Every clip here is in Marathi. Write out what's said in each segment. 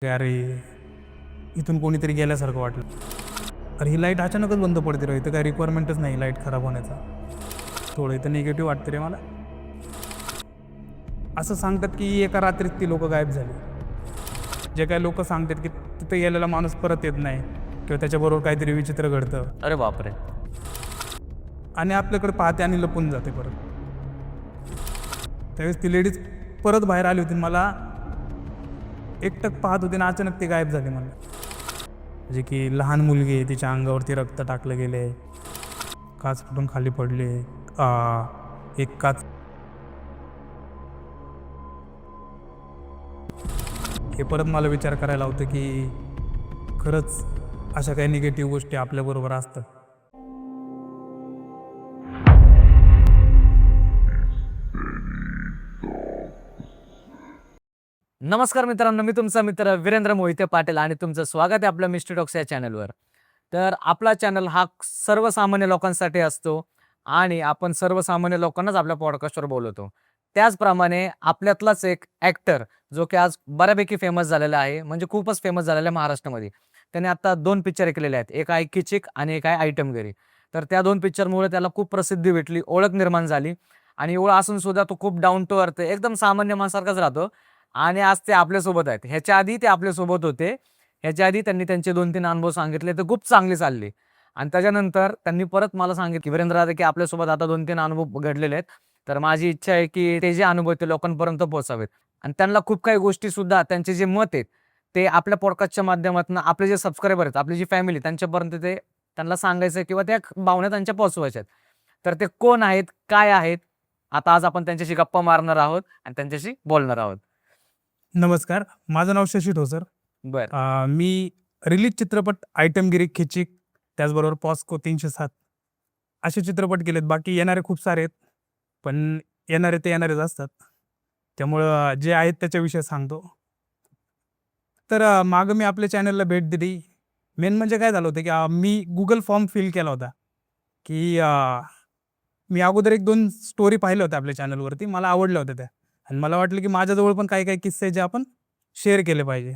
अरे इथून कोणीतरी गेल्यासारखं वाटलं. अरे ही लाईट अचानकच बंद पडते रे, इथं काय रिक्वायरमेंटच नाही लाईट खराब होण्याचा. थोडं इथं निगेटिव्ह वाटतं रे मला. असं सांगतात की एका रात्रीत ती लोक गायब झाली. जे काही लोक सांगतात की तिथं गेलेला माणूस परत येत नाही किंवा त्याच्याबरोबर काहीतरी विचित्र घडतं. अरे बापरे. आणि आपल्याकडे पाहते आणि लपून जाते परत. त्यावेळेस ती लेडीज परत बाहेर आली होती, मला एकटक पाहत होती आणि अचानक ती गायब झाली. म्हणलं म्हणजे की लहान मुलगी आहे, तिच्या अंगावरती रक्त टाकलं गेले, काच फुटून खाली पडले, एक काच. हे परत मला विचार करायला होतं की खरंच अशा काही निगेटिव्ह गोष्टी आपल्याबरोबर असतात. नमस्कार मित्रांनो, मी तुमचा मित्र वीरेंद्र मोहिते पाटील आणि तुमचं स्वागत आहे आपल्या मिस्टर टॉक्स या चॅनलवर. तर आपला चॅनल हा सर्वसामान्य लोकांसाठी असतो आणि आपण सर्वसामान्य लोकांनाच आपल्या पॉडकास्टवर बोलवतो. त्याचप्रमाणे आपल्यातलाच एक ॲक्टर जो की आज बऱ्यापैकी फेमस झालेला आहे, म्हणजे खूपच फेमस झालेला आहे महाराष्ट्रामध्ये. त्याने आता 2 पिक्चर केलेले आहेत, एक आहे किचिक आणि एक आहे आयटमगिरी. तर त्या 2 पिक्चरमुळे त्याला खूप प्रसिद्धी भेटली, ओळख निर्माण झाली आणि एवढं असून सुद्धा तो खूप डाऊन टू अर्थ एकदम सामान्य माणसासारखाच राहतो. आणि आज ते आपल्यासोबत आहेत. ह्याच्या आधी ते आपल्यासोबत होते. ह्याच्या आधी त्यांनी त्यांचे 2-3 अनुभव सांगितले, तर खूप चांगले चालले. आणि त्याच्यानंतर त्यांनी परत मला सांगितलं, की "वीरेंद्र दादा, की आपल्यासोबत आता 2-3 अनुभव घडलेले आहेत. तर माझी इच्छा आहे, की ते जे अनुभव ते लोकांपर्यंत पोहोचावेत." आणि त्यांना खूप काही गोष्टीसुद्धा त्यांचे जे मत आहेत, ते आपल्या पॉडकास्टच्या माध्यमातून आपले जे सबस्क्रायबर आहेत, आपली जी फॅमिली त्यांच्यापर्यंत ते त्यांना सांगायचं किंवा त्या भावना त्यांच्या पोहोचवायच्या आहेत. तर ते कोण आहेत? काय आहेत? आता आज आपण त्यांच्याशी गप्पा मारणार आहोत आणि त्यांच्याशी बोलणार आहोत. नमस्कार, माझं नाव शशी ठोसर. बरं. मी रिलीज चित्रपट आयटमगिरी, खिचिक, त्याचबरोबर पॉस्को 307 असे चित्रपट केलेत. बाकी येणारे खूप सारे आहेत, पण येणारे ते येणारेच असतात. त्यामुळं जे आहेत त्याच्याविषयी सांगतो. तर मागं मी आपल्या चॅनलला भेट दिली. मेन म्हणजे काय झालं होतं, की मी Google फॉर्म फिल केला होता, की मी अगोदर 1-2 स्टोरी पाहिल्या होत्या आपल्या चॅनलवरती. मला आवडल्या होत्या त्या आणि मला वाटलं, की माझ्याजवळ पण काही-काही किस्से आहेत जे आपण शेअर केले पाहिजे.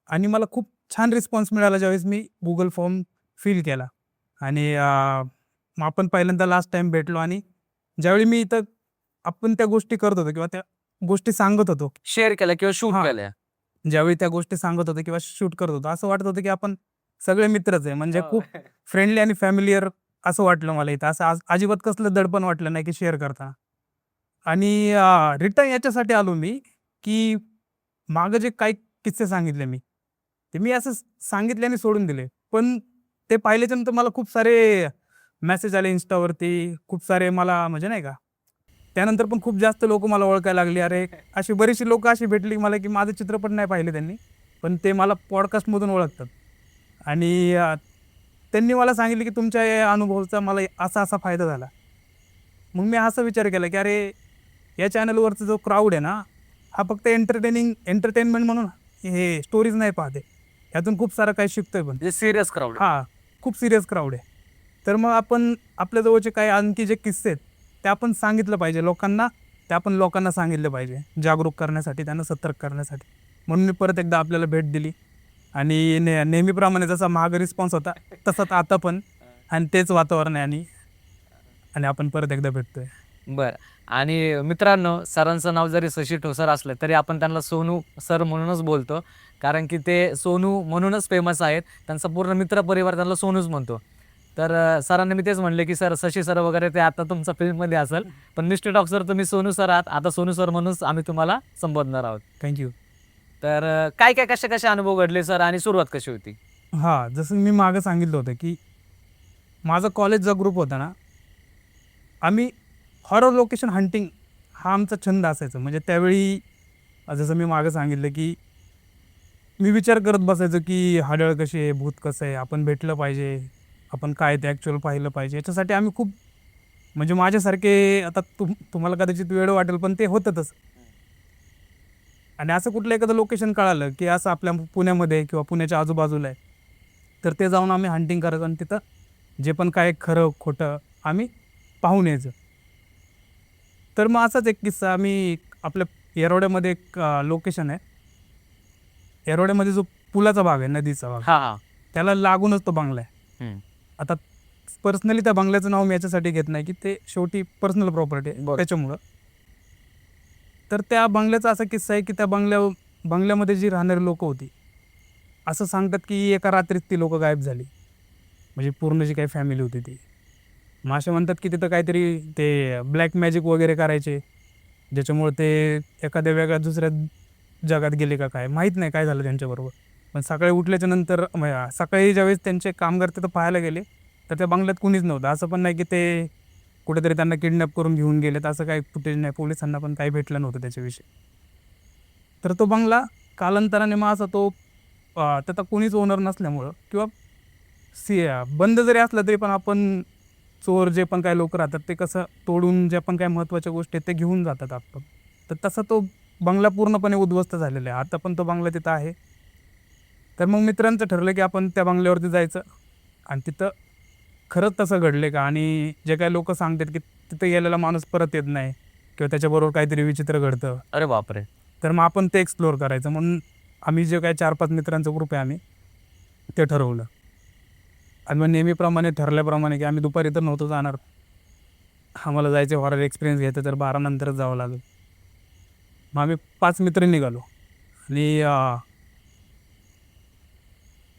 आणि मला खूप छान रिस्पॉन्स मिळाला ज्यावेळेस मी Google फॉर्म फिल केला. आणि मग आपण पहिल्यांदा लास्ट टाईम भेटलो आणि ज्यावेळी मी इथं आपण त्या गोष्टी करत होतो किंवा त्या गोष्टी सांगत होतो. शेअर केलं किंवा शूट हां. केलं. ज्यावेळी त्या गोष्टी सांगत होतो किंवा शूट करत होतो, असं वाटत होतं, की आपण सगळे मित्रच आहे. म्हणजे खूप हो. फ्रेंडली आणि फॅमिलियर असं वाटलं मला इथं. असं अजिबात कसलं दडपण वाटलं नाही, की शेअर करताना. आणि रिटर्न याच्यासाठी आलो मी, की मागं जे काही किस्से सांगितले मी, ते मी असं सांगितले आणि सोडून दिले. पण ते पाहिल्याच्यानंतर मला खूप सारे मेसेज आले Instaवरती. खूप सारे मला म्हणजे नाही का, त्यानंतर पण खूप जास्त लोकं मला ओळखायला लागली. अरे, अशी बरीचशी लोकं अशी भेटली मला, की माझे चित्रपट नाही पाहिले त्यांनी, पण ते मला पॉडकास्टमधून ओळखतात. आणि त्यांनी मला सांगितलं, की तुमच्या या अनुभवाचा मला असा-असा फायदा झाला. मग मी असा विचार केला, की अरे, या चॅनलवरचा जो क्राउड आहे ना, हा फक्त एंटरटेनमेंट म्हणून हे स्टोरीज नाही पाहत आहे. ह्यातून खूप सारं काही शिकतोय पण. म्हणजे सीरियस क्राउड आहे. हां, खूप सीरियस क्राउड आहे. तर मग आपण आपल्या जवळचे काही आणखी जे किस्से आहेत, ते आपण सांगितलं पाहिजे लोकांना. ते आपण लोकांना सांगितलं पाहिजे, जागरूक करण्यासाठी, त्यांना सतर्क करण्यासाठी. म्हणून मी परत एकदा आपल्याला भेट दिली आणि नेहमीप्रमाणे जसा मागे रिस्पॉन्स होता, तसाच आता पण आणि तेच वातावरण आहे. आणि आणि आपण परत एकदा भेटतोय. बरं. आणि मित्रांनो, सरांचं नाव जरी शशी ठोसर असलं, तरी आपण त्यांना सोनू सर म्हणूनच बोलतो. कारण की ते सोनू म्हणूनच फेमस आहेत. त्यांचा पूर्ण मित्रपरिवार त्यांना सोनूच म्हणतो. तर सरांना मी तेच म्हणले, की "सर, शशी सर वगैरे ते आता तुमच्या फील्डमध्ये असेल, पण मिस्टर टॉक सर तुम्ही सोनू सर आहात. आता सोनू सर म्हणूनच आम्ही तुम्हाला संबोधणार आहोत." Thank you. तर काय-काय, कसे-कसे अनुभव घडले सर आणि सुरुवात कशी होती? जसं मी मागे सांगितलं होतं, की माझा कॉलेजचा ग्रुप होता ना, आम्ही हॉरर लोकेशन हंटिंग हा आमचा छंद असायचा. म्हणजे त्यावेळी जसं मी मागे सांगितलं, की मी विचार करत बसायचो, की हाडळ कशी आहे, भूत कसं आहे, आपण भेटलं पाहिजे, आपण काय ते ॲक्चुअल पाहिलं पाहिजे. याच्यासाठी आम्ही खूप म्हणजे माझ्यासारखे आता तुम्हाला कदाचित वेड वाटेल, पण ते होतं तसं. आणि असं कुठलं एखादं लोकेशन कळालं, की असं आपल्या पुण्यामध्ये किंवा पुण्याच्या आजूबाजूला आहे, तर ते जाऊन आम्ही हंटिंग करायचो आणि तिथं जे पण काय खरं खोटं आम्ही पाहून यायचो. तर मग असाच एक किस्सा. आम्ही आपल्या येरवड्यामध्ये एक लोकेशन आहे. येरवड्यामध्ये जो पुलाचा भाग आहे, नदीचा भाग, हा हा त्याला लागूनच तो बंगला आहे. हम्म. आता पर्सनली त्या बंगल्याचं नाव मी याच्यासाठी घेत नाही की ते शेवटी पर्सनल प्रॉपर्टी आहे बरं. त्याच्यामुळं. तर त्या बंगल्याचा असा किस्सा आहे की त्या बंगल्यामध्ये जी राहणारी लोक होती, असं सांगतात की एका रात्रीत ती लोक गायब झाली, म्हणजे पूर्ण जी काही फॅमिली होती ती. मग असे म्हणतात की तिथं काहीतरी ते ब्लॅक मॅजिक वगैरे करायचे, ज्याच्यामुळे ते एखाद्या वेगळ्या दुसऱ्या जगात गेले का काय माहीत नाही काय झालं त्यांच्याबरोबर. पण सकाळी उठल्याच्या नंतर सकाळी ज्यावेळेस त्यांचे कामगार तिथं पाहायला गेले, तर त्या बंगल्यात कुणीच नव्हतं. असं पण नाही की ते कुठेतरी त्यांना किडनॅप करून घेऊन गेलेत, असं काही फुटेज नाही. पोलिसांना पण काही भेटलं नव्हतं त्याच्याविषयी. तर तो बंगला कालांतराने मग असा तो त्याचा कोणीच ओनर नसल्यामुळं किंवा बंद जरी असला तरी पण आपण चोर जे पण काही लोक राहतात ते कसं तोडून ज्या पण काही महत्त्वाच्या गोष्टी आहेत ते घेऊन जातात आपण. तर तसा तो बंगला पूर्णपणे उद्ध्वस्त झालेला आहे. आता पण तो बंगला तिथं आहे. तर मग मित्रांचं ठरलं की आपण त्या बंगल्यावरती जायचं आणि तिथं खरंच तसं घडले का, आणि जे काही लोक सांगतात की तिथं गेलेला माणूस परत येत नाही किंवा त्याच्याबरोबर काहीतरी विचित्र घडतं, अरे बापरे. तर मग आपण ते एक्सप्लोअर करायचं. म्हणून आम्ही जे काही 4-5 मित्रांचा ग्रुप आहे आम्ही ते ठरवलं. आणि मग नेहमीप्रमाणे ठरल्याप्रमाणे की आम्ही दुपारी तर नव्हतो जाणार, आम्हाला जायचे हॉरर एक्सपिरियन्स घ्यायचं तर 12 नंतरच जावं लागेल. मग आम्ही 5 मित्र निघालो आणि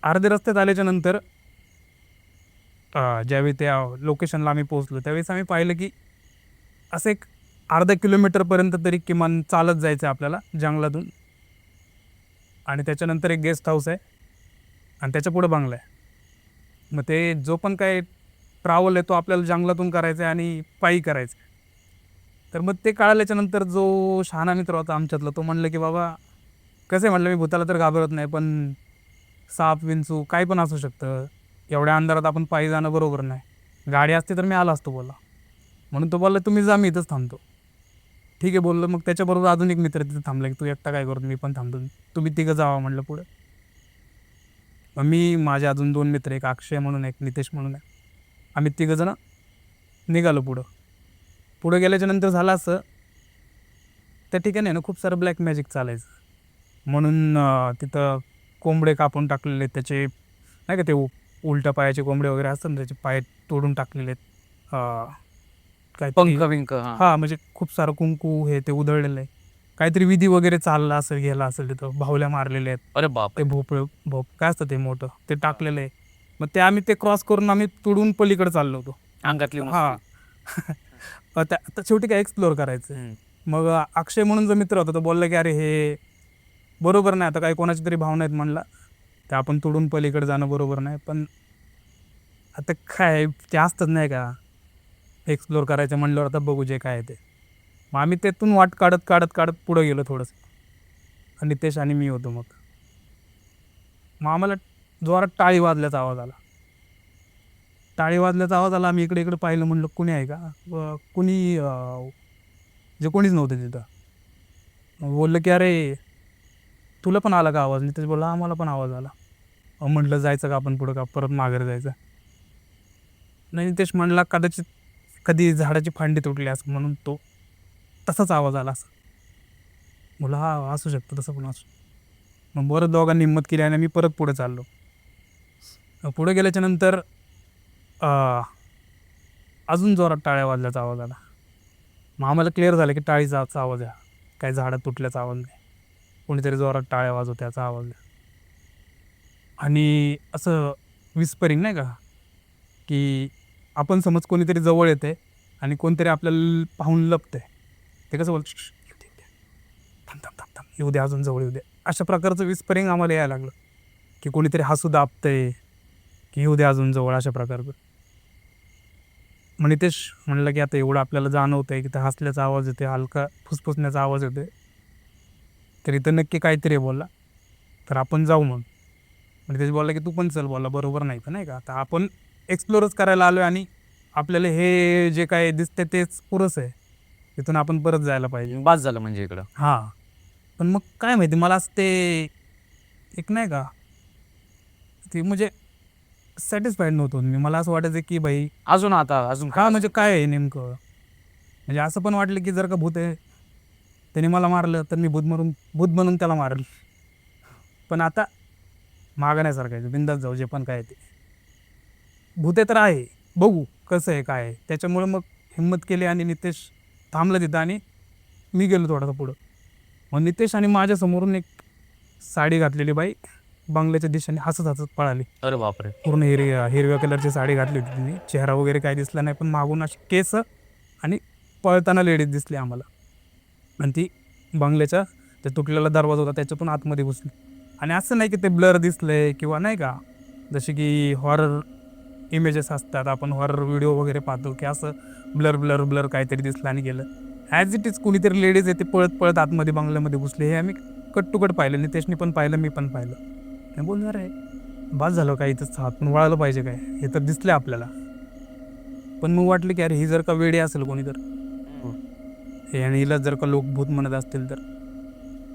अर्ध्या रस्त्यात आल्याच्या नंतर ज्यावेळी त्या लोकेशनला आम्ही पोहोचलो त्यावेळेस आम्ही पाहिलं की असं एक अर्धा किलोमीटरपर्यंत तरी किमान चालत जायचं आहे आपल्याला जंगलातून, आणि त्याच्यानंतर एक गेस्ट हाऊस आहे आणि त्याच्या पुढे बंगला आहे. मग ते जो पण काय ट्रॅव्हल आहे तो आपल्याला जंगलातून करायचा आहे आणि पायी करायचं आहे. तर मग ते कळाल्याच्या नंतर जो शहाणा मित्र होता आमच्यातला तो म्हणलं की बाबा कसं आहे, म्हटलं मी भूताला तर घाबरत नाही, पण साप विंचू काही पण असू शकतं, एवढ्या अंधारात आपण पायी जाणं बरोबर नाही. गाडी असते तर मी आलो असतो बोलला. म्हणून तो बोलला तुम्ही जा, मी इथंच थांबतो. ठीक आहे बोललो. मग त्याच्याबरोबर अजून एक मित्र तिथे थांबला की तू एकटा काय करतो, मी पण थांबतो, तुम्ही तिघं जावा म्हणलं पुढं. मग मी, माझे अजून 2 मित्र, एक अक्षय म्हणून एक नितेश म्हणून आहे, आम्ही तिघंजणं निघालो पुढं. पुढं गेल्याच्या नंतर झालं असं, त्या ठिकाणी आहे ना खूप सारं ब्लॅक मॅजिक चालायचं. म्हणून तिथं कोंबडे कापून टाकलेले, त्याचे नाही का ते उलट्या पायाचे कोंबडे वगैरे असतात ना, त्याचे पाय तोडून टाकलेले आहेत. पंख काहीतरी विंक. हा हां, म्हणजे खूप सारं कुंकू हे ते उधळलेलं आहे. काहीतरी विधी वगैरे चालला असेल, गेला असेल, तिथं बाहुल्या मारलेल्या आहेत. अरे ते बापरे. काय असतं ते मोठं ते टाकलेलं आहे. मग ते आम्ही ते क्रॉस करून आम्ही तुडून पलीकडे चाललो होतो. अंगातली हां. आता शेवटी काय एक्सप्लोअर करायचं. हम्म. मग अक्षय म्हणून जो मित्र होता तो बोलला की अरे हे बरोबर नाही, आता काही कोणाची तरी भावना आहेत म्हणला, तर आपण तुडून पलीकडे जाणं बरोबर नाही. पण आता काय ते असतंच नाही का, एक्सप्लोअर करायचं म्हणल्यावर आता बघू जे काय आहे ते. मग आम्ही त्यातून वाट काढत काढत काढत पुढं गेलो थोडंसं, आणि नितेश आणि मी होतो. मग आम्हाला जोरात टाळी वाजल्याचा आवाज आला. टाळी वाजल्याचा आवाज आला, आम्ही इकडे इकडे पाहिलं, म्हणलं कुणी आहे का, कुणी जे कोणीच नव्हतं तिथं. मग बोललं की अरे तुला पण आला का आवाज, नितेश बोलला आम्हाला पण आवाज आला. म्हटलं जायचं का आपण पुढं, का परत माघारी जायचं. नाही, नितेश म्हणला कदाचित कधी झाडाची फांदी तुटली असं, म्हणून तो तसाच आवाज आला असं. बोला हा असू शकतो, तसं पण असू. मग बरं दोघांनी हिंमत केली आणि मी परत पुढे चाललो. पुढे गेल्याच्या नंतर अजून जोरात टाळ्या वाजल्याचा आवाज आला. मग आम्हाला क्लिअर झालं की टाळीचा आवाज आहे, काही झाडं तुटल्याचा आवाज नाही, कोणीतरी जोरात टाळ्या वाजवत्याचा आवाज आहे. आणि असं विस्परिंग नाही का, की आपण समज कोणीतरी जवळ येते आणि कोणतरी आपल्याला पाहून लपते, ते कसं बोलतं थांब थांब थांब थांब, येऊ दे, अजून जवळ येऊ दे, अशा प्रकारचं विस्परिंग आम्हाला यायला लागलं, की कोणीतरी हसू दाबतंय, की येऊ दे अजून जवळ, अशा प्रकारचं. मग नितेश म्हणलं की आता एवढं आपल्याला जाणवतंय की ते हसल्याचा आवाज येते, हलका फुसफुसण्याचा आवाज येते, तर इथं नक्की काहीतरी बोलला, तर आपण जाऊ. मग नितेश बोलला की तू पण चल, बोलला बरोबर नाही का, नाही का, आता आपण एक्सप्लोरच करायला आलो आणि आपल्याला हे जे काय दिसते तेच पुरंच आहे, तिथून आपण परत जायला पाहिजे. बास झालं म्हणजे इकडं. हां. पण मग काय माहिती मला असं ते एक नाही का, ते म्हणजे सॅटिस्फाईड नव्हतो मी. मला असं वाटायचं की भाई अजून अजून हां, म्हणजे काय आहे नेमकं. म्हणजे असं पण वाटलं की जर का भूत आहे, त्याने मला मारलं तर मी भूत बनून त्याला मारेल. पण आता मागं नाही सरकायचं, बिंदास जाऊ, जे पण काय आहे ते. भूते तर आहे, बघू कसं आहे काय आहे. त्याच्यामुळं मग हिंमत केली आणि नितेश थांबला तिथं आणि मी गेलो थोडासा पुढं. मग नितेश आणि माझ्या समोरून एक साडी घातलेली बाई बंगल्याच्या दिशेने हसत हसत पळाली. अरे बापरे. पूर्ण हिरव्या कलरची साडी घातली होती तिने. चेहरा वगैरे काही दिसला नाही, पण मागून अशी केस आणि पळताना लेडीज दिसली आम्हाला. आणि ती बंगल्याच्या ते तुटलेला दरवाजा होता त्याच्यातून आतमध्ये घुसली. आणि असं नाही की ते ब्लर दिसलंय किंवा नाही का, जसे की हॉरर इमेजेस असतात, आपण हॉरर व्हिडिओ वगैरे पाहतो की असं ब्लर ब्लर ब्लर काहीतरी दिसलं आणि गेलं. ॲज इट इज कुणीतरी लेडीज आहे ते पळत पळत आतमध्ये बंगल्यामध्ये घुसले. हे आम्ही कट टू कट पाहिलं, नितेशनी पण पाहिलं, मी पण पाहिलं. नाही बोलणार आहे बास झालं काय, इथंच हात पण वळालं पाहिजे काय, हे तर दिसलं आपल्याला. पण मग वाटलं की अरे ही जर का वेडी असेल कोणी तर, हे आणि हिला जर का लोक भूत म्हणत असतील तर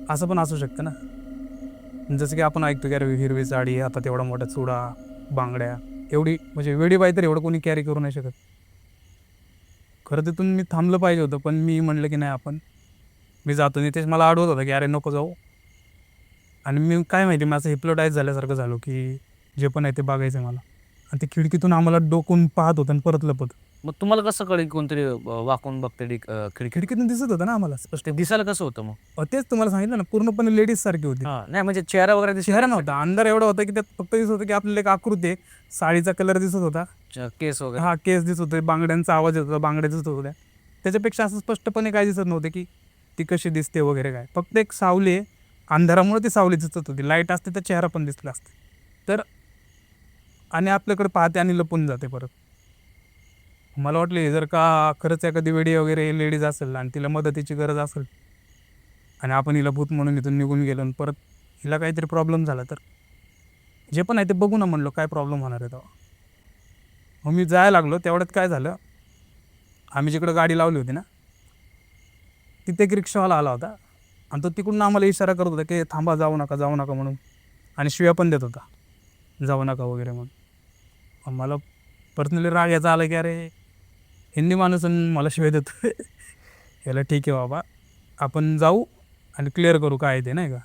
असं पण असू शकतं ना. जसं की आपण ऐकतो की अरे हिरवी साडी, हातात एवढा मोठा चुडा, बांगड्या, एवढी म्हणजे वेडी बाई तर एवढं कोणी कॅरी करू नाही शकत. खरं तिथून मी थांबलं पाहिजे होतं, पण मी म्हणलं की नाही मी जातो. नितेश मला अडवत होता की अरे नको जाऊ. आणि मी काय माहिती, मी असं हिप्नोटाईज झाल्यासारखं झालो की जे पण आहे ते बघायचं आहे मला. आणि ते खिडकीतून आम्हाला डोकून पाहत होतं आणि परत लपत. मग तुम्हाला कसं कळेल कोणतरी वाकून बघते खिडकी? खिडकीतून दिसत होतं ना आम्हाला स्पष्ट. ते दिसायला कसं होतं मग? तेच तुम्हाला सांगितलं ना, पूर्णपणे लेडीज सारखी होती. नाही म्हणजे चेहरा वगैरे चेहरा नव्हता, अंधार एवढा होता की त्यात फक्त दिसत होतं की आपल्याला एक आकृती आहे, साडीचा कलर दिसत होता, केस वगैरे. हा केस दिसत होते, बांगड्यांचा आवाज येत होता, बांगड्या दिसत होत्या. त्याच्यापेक्षा असं स्पष्टपणे काय दिसत नव्हते की ती कशी दिसते वगैरे काय. फक्त एक सावली आहे, अंधारामुळे ती सावली दिसत होती. लाईट असते तर चेहरा पण दिसला असते तर. आणि आपल्याकडे पाहते आणि लपून जाते परत. मला वाटलं जर का खरंच एखादी वेडी वगैरे लेडीज असेल आणि तिला मदतीची गरज असेल आणि आपण हिला भूत म्हणून इथून निघून गेलो आणि परत हिला काहीतरी प्रॉब्लेम झाला तर जे पण आहे ते बघू ना म्हणलो, काय प्रॉब्लेम होणार आहे तेव्हा. मग मी जायला लागलो. तेवढ्यात काय झालं, आम्ही जिकडं गाडी लावली होती ना तिथे एक रिक्षावाला आला होता आणि तो तिकडून आम्हाला इशारा करत होता की थांबा, जाऊ नका जाऊ नका म्हणून. आणि शिव्या पण देत होता, जाऊ नका वगैरे म्हणून. मला पर्सनली राग याचा आला की अरे हिंदी माणूस मला शिव्या देतो. याला ठीक आहे बाबा, आपण जाऊ आणि क्लिअर करू काय आहे ते, नाही का.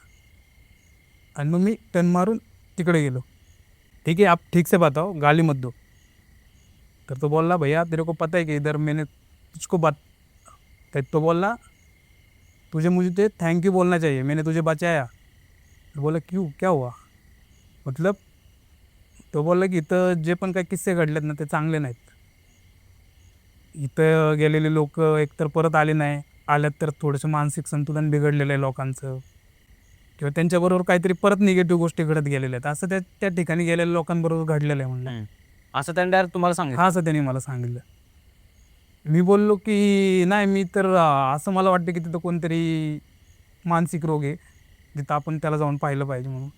आणि मग मी टर्न मारून तिकडे गेलो. ठीक है, आप ठीक से बताओ, गाली मत दो. तर तो बोलला भैया तेरे को पता है कि इधर मैंने तुझको बात. तो बोलला तुझे मुझे थैंक यू बोलना चाहिए, मैंने तुझे बचाया. बोला क्यों, क्या हुआ मतलब. तो बोलला की इथं जे पण काही किस्से घडलेत ना ते चांगले नाहीत. इथं गेलेले लोक एकतर परत आले नाही, आल्यात तर थोडंसं मानसिक संतुलन बिघडलेलं आहे लोकांचं, किंवा त्यांच्याबरोबर काहीतरी परत निगेटिव्ह गोष्टी घडत गेलेल्या आहेत. असं त्या ठिकाणी गेलेल्या लोकांबरोबर घडलेलं आहे म्हणलं. असं त्यांनी डायरेक्ट तुम्हाला सांगितलं? हा, असं त्यांनी मला सांगितलं. मी बोललो की नाही, मी तर असं मला वाटतं की तिथं कोणतरी मानसिक रोग आहे, तिथं आपण त्याला जाऊन पाहिलं पाहिजे म्हणून.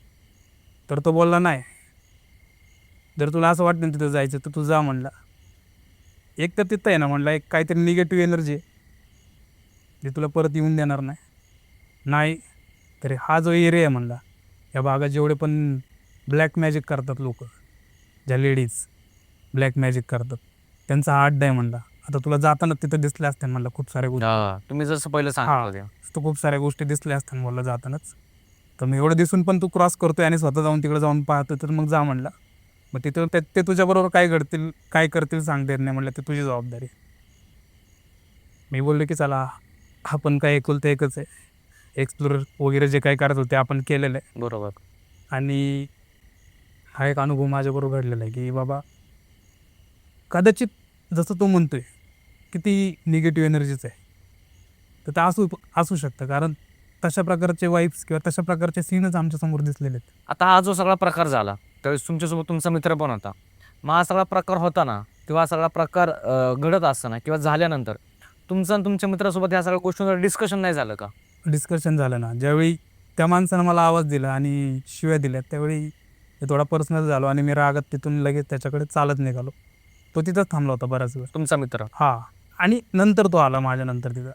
तर तो बोलला नाही, जर तुला असं वाटतं तिथं जायचं तर तू जा म्हणला. एक तर तिथं आहे ना म्हणला एक काहीतरी निगेटिव्ह एनर्जी आहे जे तुला परत येऊन देणार नाही. तरी हा जो एरिया आहे म्हणला, या भागात जेवढे पण ब्लॅक मॅजिक करतात लोक, ज्या लेडीज ब्लॅक मॅजिक करतात, त्यांचा हा अड्डा आहे म्हणला. आता तुला जाताना तिथं दिसल्या असत्या म्हणला खूप साऱ्या गोष्टी. तुम्ही जसं पहिलं सांगितलं तर खूप साऱ्या गोष्टी दिसल्या असत्या म्हणलं जातानाच. तर मग एवढं दिसून पण तू क्रॉस करतोय आणि स्वतः जाऊन तिकडे जाऊन पाहतो, तर मग जा म्हणला. मग तिथं ते तुझ्याबरोबर काय करतील सांगता येत नाही म्हणलं, ते तुझी जबाबदारी. मी बोललो की चला, आपण काय एकुलतं एकच आहे, एक्सप्लोर वगैरे जे काही करत होते आपण केलेलं आहे. बरोबर. आणि हा एक अनुभव माझ्याबरोबर घडलेला आहे की बाबा कदाचित जसं तो म्हणतोय की ती निगेटिव्ह एनर्जीच आहे, तर ते असू शकतं. कारण तशा प्रकारचे वाईब्स किंवा तशा प्रकारचे सीनच आमच्यासमोर दिसलेले आहेत. आता हा जो सगळा प्रकार झाला त्यावेळेस तुमच्यासोबत तुमचा मित्र पण होता. मग हा सगळा प्रकार होता ना, किंवा हा सगळा प्रकार घडत असताना किंवा झाल्यानंतर तुमचं आणि तुमच्या मित्रासोबत ह्या सगळ्या गोष्टींवर डिस्कशन नाही झालं का? डिस्कशन झालं ना. ज्यावेळी त्या माणसानं मला आवाज दिला आणि शिव्या दिल्या त्यावेळी ते थोडा पर्सनल झालो आणि मी रागात तिथून लगेच त्याच्याकडे चालत निघालो. तो तिथंच थांबला होता बराच वेळ. तुमचा मित्र? हां. आणि नंतर तो आला माझ्यानंतर तिथं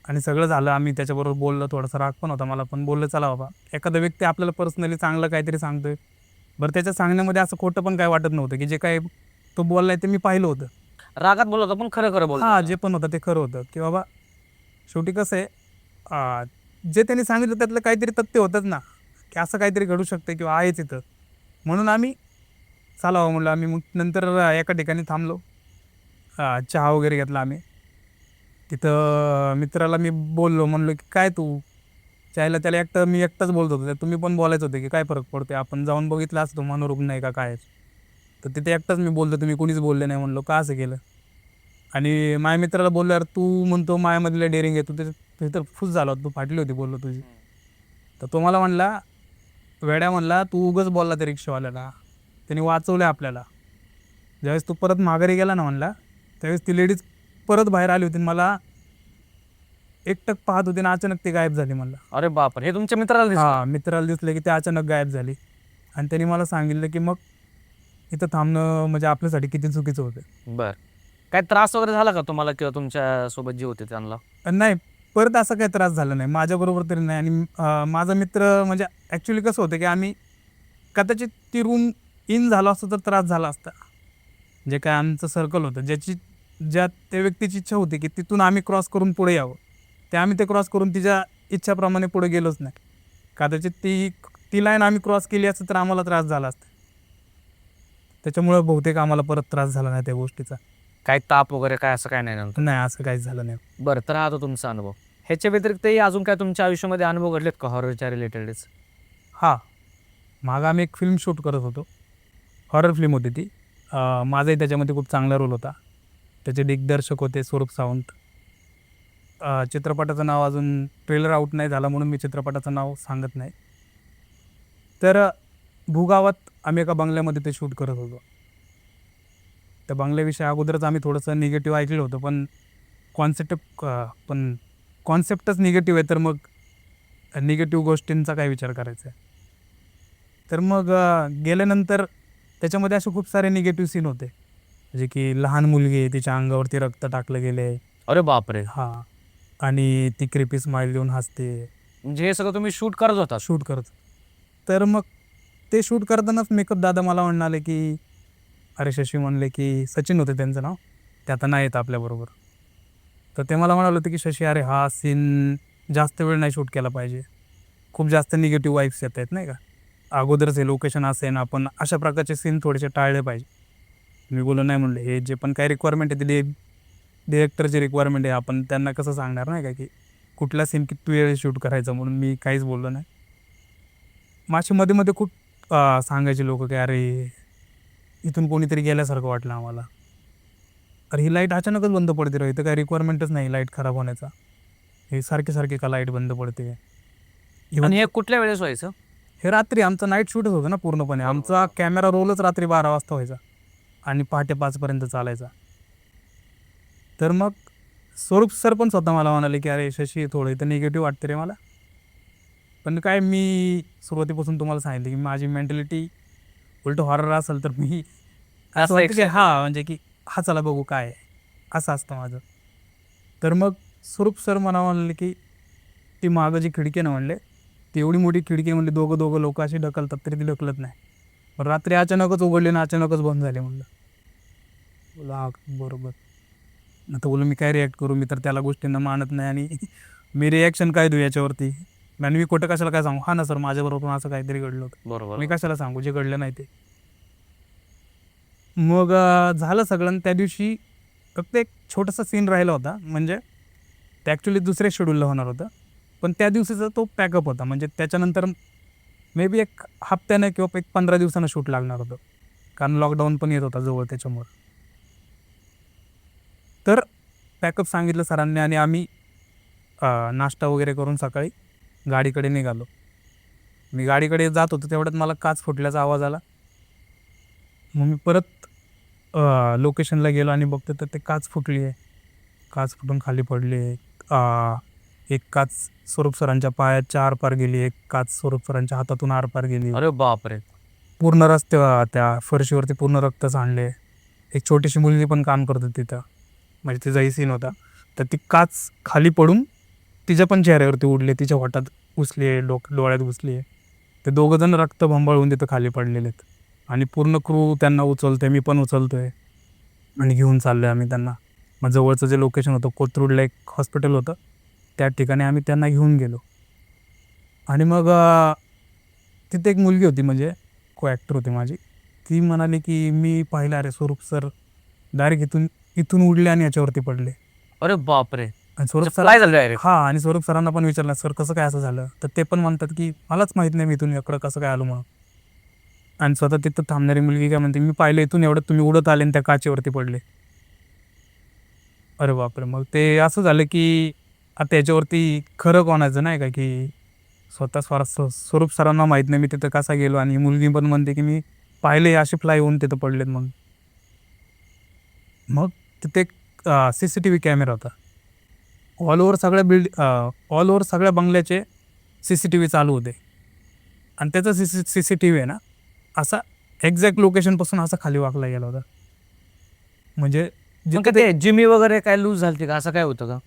आणि सगळं झालं. आम्ही त्याच्याबरोबर बोललो, थोडासा राग पण होता मला, पण बोललं चला बाबा, एखादा व्यक्ती आपल्याला पर्सनली चांगलं काहीतरी सांगतोय, बरं त्याच्या सांगण्यामध्ये असं खोटं पण काय वाटत नव्हतं की जे काय तो बोललाय ते मी पाहिलं होतं. रागात बोलत होता पण खरं बोलत हां, जे पण होतं ते खरं होतं की बाबा शेवटी कसं आहे, जे त्यांनी सांगितलं त्यातलं काहीतरी तथ्य होतंच ना, की असं काहीतरी घडू शकतं किंवा आहेच इथं. म्हणून आम्ही चालावं म्हणलं. आम्ही मग नंतर एका ठिकाणी थांबलो. चहा वगैरे घेतला आम्ही. तिथं मित्राला मी बोललो, म्हणलो की "काय तू?" त्याला मी एकटाच बोलत होतो. तर तुम्ही पण बोलायचं होतं की काय फरक पडतोय? आपण जाऊन बघितलं असतं मनोरुग्ण आहे का काय आहे? तर तिथे एकटाच मी बोलतो, तुम्ही कोणीच बोलले नाही. म्हणलो का असं केलं? आणि माझ्या मित्राला बोललो, "यार तू म्हणतो माझ्यामधलं डेअरिंग आहे, तू तर फुस झाला होता, तू फाटली होती बोललो तुझी." तर तो मला म्हणला, "वेड्या," म्हणला, "तू उगाच बोलला त्या रिक्षावाल्याला. त्याने वाचवलं आपल्याला. ज्यावेळेस तू परत माघारी गेला ना," म्हणला, "त्यावेळेस ती लेडीज परत बाहेर आली होती आणि मला एकटक पाहत होती आणि अचानक ती गायब झाली," म्हणला. अरे बापरे! हे तुमच्या मित्राला दिसलं? हां, मित्राला दिसलं की ते अचानक गायब झाली आणि त्यांनी मला सांगितलं की मग इथं थांबणं म्हणजे आपल्यासाठी किती चुकीचं होतं. बरं. काय त्रास वगैरे झाला का तुम्हाला किंवा तुमच्या सोबत जे होते त्यांना? नाही, परत असा काही त्रास झाला नाही. माझ्याबरोबर तरी नाही आणि माझा मित्र म्हणजे ॲक्च्युअली कसं होतं की आम्ही कदाचित ती रूम इन झालो असतो तर त्रास झाला असता. जे काय आमचं सर्कल होतं, ज्या त्या व्यक्तीची इच्छा होती की तिथून आम्ही क्रॉस करून पुढे यावं. ते आम्ही ते क्रॉस करून तिच्या इच्छाप्रमाणे पुढे गेलोच नाही. कदाचित ती लाईन आम्ही क्रॉस केली असती तर आम्हाला त्रास झाला असता. त्याच्यामुळं बहुतेक आम्हाला परत त्रास झाला नाही त्या गोष्टीचा. काय ताप वगैरे काय असं काय नाही नंतर? नाही, असं काहीच झालं नाही. बरं, तर हा होता तुमचा अनुभव. ह्याच्या व्यतिरिक्तही अजून काय तुमच्या आयुष्यामध्ये अनुभव घडलेत का हॉररच्या रिलेटेडच? हां, मागं आम्ही एक फिल्म शूट करत होतो. हॉरर फिल्म होती ती. माझाही त्याच्यामध्ये खूप चांगला रोल होता. त्याचे दिग्दर्शक होते स्वरूप सावंत. चित्रपटाचं नाव अजून ट्रेलर आउट नाही झाला म्हणून मी चित्रपटाचं नाव सांगत नाही. तर भूगावात आम्ही एका बंगल्यामध्ये ते शूट करत होतो. त्या बंगल्याविषयी अगोदरच आम्ही थोडंसं निगेटिव्ह ऐकलं होतं, पण कॉन्सेप्टच निगेटिव्ह आहे, तर मग निगेटिव्ह गोष्टींचा काय विचार करायचा आहे. तर मग गेल्यानंतर त्याच्यामध्ये असे खूप सारे निगेटिव्ह सीन होते. म्हणजे की लहान मुलगी आहे, तिच्या अंगावरती रक्त टाकलं गेले. अरे बापरे! हां. आणि ती क्रिपी स्माईल देऊन हसते. म्हणजे हे सगळं तुम्ही शूट करत होतात? शूट करत. तर मग ते शूट करतानाच मेकअप दादा मला म्हणाले की अरे शशी म्हणले की सचिन होते त्यांचं नाव. ते आता नाही येत आपल्याबरोबर. तर ते मला म्हणाले होते की "शशी अरे हा सीन जास्त वेळ नाही शूट केला पाहिजे. खूप जास्त निगेटिव्ह वाइब्स येत आहेत नाही का. अगोदरच हे लोकेशन असं आहे ना, आपण अशा प्रकारचे सीन थोडेसे टाळले पाहिजे." मी बोललो, "नाही," म्हणलं, "हे जे पण काही रिक्वायरमेंट आहे ते डिरेक्टरची रिक्वायरमेंट आहे. आपण त्यांना कसं सांगणार नाही का की कुठला सीन किती वेळ शूट करायचा." म्हणून मी काहीच बोललो नाही. मग असे मध्ये-मध्ये खूप सांगायचे लोकं की "अरे, इथून कोणीतरी गेल्यासारखं वाटलं आम्हाला. अरे, ही लाईट अचानकच बंद पडते राव, इथं काही रिक्वायरमेंटच नाही लाईट खराब होण्याचा. हे सारखी-सारखी का लाईट बंद पडते?" इव्हन आणि हे कुठल्या वेळेस व्हायचं? हे रात्री आमचं नाईट शूटच होतं ना पूर्णपणे. आमचा कॅमेरा रोलच रात्री 12 वाजता व्हायचा आणि पहाटे 5 पर्यंत चालायचा. तर मग स्वरूप सर पण स्वतः मला म्हणाले की "अरे शशी, थोडं इथं निगेटिव्ह वाटतं रे मला." पण काय, मी सुरुवातीपासून तुम्हाला सांगितलं की माझी मेंटॅलिटी उलटं हॉरर असेल तर मी असं असं वाटतं की एक हां, म्हणजे की चला बघू काय आहे, असं असतं माझं. तर मग स्वरूप सर मला म्हणाले की "ती मागं जी खिडकी आहे ना," म्हणले, "ती एवढी मोठी खिडकी आहे," म्हणले, "दोघं लोकं अशी ढकलतात तरी ती ढकलत नाही. पण रात्री अचानकच उघडली आणि अचानकच बंद झाली," म्हणलं. बोललो, "हां, बरोबर." आता बोललो मी काय रिॲक्ट करू? मी तर त्याला गोष्टींना मानत नाही आणि मी रिॲक्शन काय देऊ याच्यावरती? आणि मी खोटं कशाला काय सांगू? "हां ना सर, माझ्याबरोबर पण असं काहीतरी घडलं होतं." बरोबर. मी कशाला सांगू जे घडलं नाही ते? मग झालं सगळं आणि त्या दिवशी फक्त एक छोटासा सीन राहिला होता. म्हणजे ते ॲक्च्युअली दुसऱ्या शेड्यूलला होणार होतं. पण त्या दिवशीचा तो पॅकअप होता. म्हणजे त्याच्यानंतर मे बी एक हप्त्यानं किंवा एक 15 दिवसानं शूट लागणार होतं. कारण लॉकडाऊन पण येत होता जवळ त्याच्यामुळं. तर पॅकअप सांगितलं सरांनी आणि आम्ही नाश्ता वगैरे करून सकाळी गाडीकडे निघालो. मी गाडीकडे जात होतो तेवढ्यात मला काच फुटल्याचा आवाज आला. मग मी परत लोकेशनला गेलो आणि बघतो तर ते काच फुटली आहे. काच फुटून खाली पडली आहे. एक काच स्वरूप सरांच्या पायाच्या आरपार गेली, एक काच स्वरूप सरांच्या हातातून आरपार गेली. अरे बापरे! पूर्ण त्या फरशीवरती पूर्ण रक्त सांडले. एक छोटीशी मुलगी पण काम करत होती तिथं. म्हणजे तिचाही सीन होता. तर ती काच खाली पडून तिच्या पण चेहऱ्यावरती उडली, तिच्या ओठात घुसली आहे, डोळ्यात घुसली आहे. ते दोघंजण रक्त बंबाळून तिथं खाली पडलेले आहेत आणि पूर्ण क्रू त्यांना उचलतोय, मी पण उचलतोय आणि घेऊन चाललोय आम्ही त्यांना. मग जवळचं जे लोकेशन होतं कोथरूडला एक हॉस्पिटल होतं, त्या ठिकाणी आम्ही त्यांना घेऊन गेलो आणि मग तिथे एक मुलगी होती म्हणजे को ॲक्टर होती माझी. ती म्हणाली की मी पाहिलं अरे स्वरूप सर डायरेक्ट इथून इथून उडले आणि याच्यावरती पडले. अरे बापरे! आणि स्वरूप सर काय झालं डायरेक्ट? हां आणि स्वरूप सरांना पण विचारलं, "सर कसं काय असं झालं?" तर ते पण म्हणतात की "मलाच माहीत नाही मी इथून इकडं कसं काय आलो म्हणून." आणि स्वतः तिथं थांबणारी मुलगी काय म्हणते, "मी पाहिलं इथून एवढं तुम्ही उडत आले आणि त्या काचेवरती पडले." अरे बापरे! मग ते असं झालं की आता याच्यावरती खरं कोणाचं नाही का, की स्वतः स्वरूप सरांना माहीत नाही मी तिथं कसा गेलो आणि मुलगी पण म्हणते की मी पाहिले असे फ्लाय होऊन तिथं पडलेत म्हणून. मग तिथे एक CCTV कॅमेरा होता. ऑल ओव्हर सगळ्या ऑल ओव्हर सगळ्या बंगल्याचे CCTV चालू होते. आणि त्याचा CCTV आहे ना, असा एक्झॅक्ट लोकेशनपासून असा खाली वाकला गेला होता. म्हणजे मग जिथं काय ते जिमी वगैरे काय लूज झालती का? असं काय होतं का?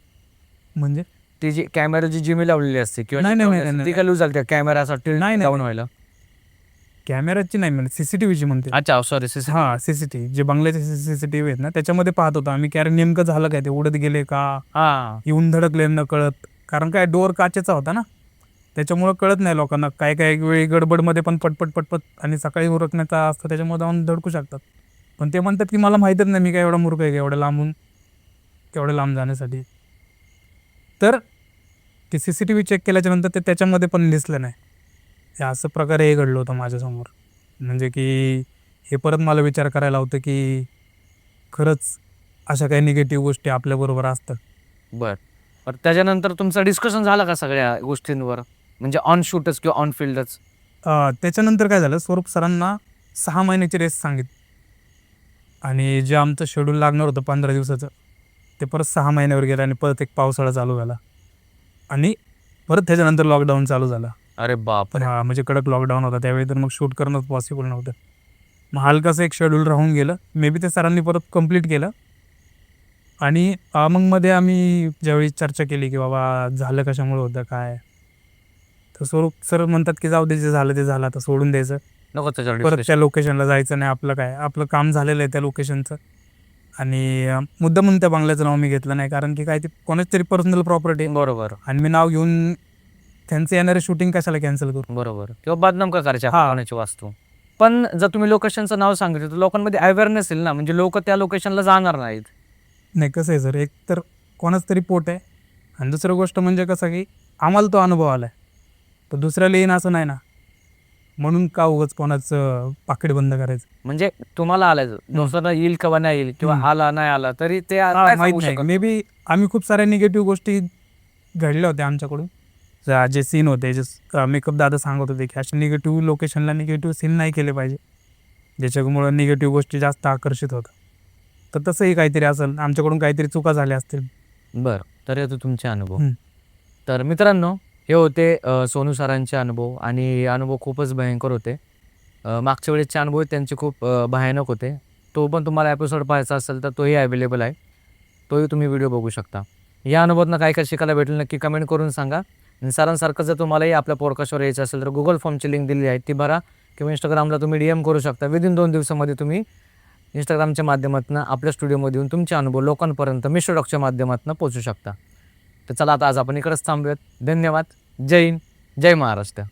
म्हणजे ती जी कॅमेराची जिमी लावलेली असते किंवा नाही, ती नाही, लावलेली नाही, असते, नाही, ती काय लूज झालती कॅमेरा असा नाही, नाही. डाऊन व्हायला? कॅमेराची नाही म्हणजे CCTVची म्हणते. अच्छा सॉरी हां, CCTV जे बंगल्याचे CCTV आहेत ना, त्याच्यामध्ये पाहत होतो आम्ही की अरे नेमकं झालं काय? ते उडत गेले का? हां. येऊन धडकले नकळत. कारण काय डोअर काचेचा होता ना, त्याच्यामुळं कळत नाही लोकांना. काही वेळी गडबडमध्ये पण पटपट आणि सकाळी उरकण्याचा असतं त्याच्यामुळे जाऊन धडकू शकतात. पण ते म्हणतात की मला माहीतच नाही मी काय एवढा मूर्ख आहे का एवढ्या लांब जाण्यासाठी. तर ते CCTV चेक केल्याच्यानंतर ते त्याच्यामध्ये पण दिसलं नाही. हे असं प्रकारे हे घडलं होतं माझ्यासमोर. म्हणजे की हे परत मला विचार करायला होतं की खरंच अशा काही निगेटिव्ह गोष्टी आपल्याबरोबर असतात. बरं. पण त्याच्यानंतर तुमचं डिस्कशन झालं का सगळ्या गोष्टींवर? म्हणजे ऑन शूटच किंवा ऑन फील्डच? त्याच्यानंतर काय झालं स्वरूप सरांना 6 महिन्याची रेस्ट सांगितली आणि जे आमचं शेड्यूल लागणार होतं 15 दिवसाचं, ते परत 6 महिन्यावर गेलं आणि परत एक पावसाळा चालू झाला आणि परत त्याच्यानंतर लॉकडाऊन चालू झालं. अरे बापरे! हां, म्हणजे कडक लॉकडाऊन होता त्यावेळी तर मग शूट करणंच पॉसिबल नव्हतं. मग हलकंसं एक शेड्यूल राहून गेलं. मे बी ते सरांनी परत कंप्लीट केलं आणि मग मध्ये आम्ही ज्यावेळी चर्चा केली की बाबा झालं कशामुळे होतं काय? तर स्वरूप सर म्हणतात की जाऊ दे जे झालं ते झालं आता सोडून द्यायचं. नको त्याच्यावर परत डिस्कशन. त्या लोकेशनला जायचं नाही. आपलं काय आपलं काम झालेलं आहे त्या लोकेशनचं आणि मुद्दामून त्या बंगल्याचं नाव मी घेतलं नाही कारण की काय ते कोणाची तरी पर्सनल प्रॉपर्टी आहे बरोबर, आणि मी नाव घेऊन त्यांचं येणारं शूटिंग कशाला कॅन्सल करू? बरोबर. किंवा बदनाम का करायची हां. कोणाची वास्तू. पण जर तुम्ही लोकेशनचं नाव सांगितलं तर लोकांमध्ये अवेअरनेस येईल ना, म्हणजे लोकं त्या लोकेशनला जाणार नाहीत. नाही कसं आहे सर, एक तर कोणाचं तरी पोट आहे आणि दुसरं गोष्ट म्हणजे कसं की आम्हाला तो अनुभव आला आहे. तर दुसऱ्याला येईन असं नाही ना. म्हणून का उगाच कोणाचं पाकीट बंद करायचं? म्हणजे तुम्हाला आलाय दुसऱ्यांना येईल किंवा नाही येईल किंवा आला नाही आला तरी ते काय माहीत सांगू नाही. शकत. मे बी आम्ही खूप साऱ्या निगेटिव्ह गोष्टी घडल्या होत्या आमच्याकडून. जे सीन होते, जे मेकअप दादा सांगत होते की अशा निगेटिव्ह लोकेशनला निगेटिव्ह सीन नाही केले पाहिजे. ज्याच्यामुळं निगेटिव्ह गोष्टी जास्त आकर्षित होतात. तर तसंही काहीतरी असेल, आमच्याकडून काहीतरी चुका झाल्या असतील. बरं. तर हे तुमचे अनुभव. हं. तर मित्रांनो हे होते सोनू सरांचे अनुभव आणि हे अनुभव खूपच भयंकर होते. मागच्या वेळेसचे अनुभव त्यांचे खूप भयानक होते. तो पण तुम्हाला एपिसोड पाहायचा असेल तर तोही अवेलेबल आहे. तोही तुम्ही व्हिडिओ बघू शकता. या अनुभवातनं काय काय शिकायला भेटेल नक्की कमेंट करून सांगा. आणि सरांसारखं जर तुम्हालाही आपल्या पॉडकास्टवर यायचं असेल तर Google फॉर्मची लिंक दिलेली आहे ती भरा किंवा Instagramला तुम्ही DM करू शकता. विदिन 2 दिवसामध्ये तुम्ही Instagramच्या माध्यमातून आपल्या स्टुडिओमध्ये येऊन तुमचे अनुभव लोकांपर्यंत मिस्टर डॉकच्या माध्यमातून पोहोचू शकता. तर चला आता आज आपण इकडंच थांबूयात. धन्यवाद. जय हिंद. जय महाराष्ट्र.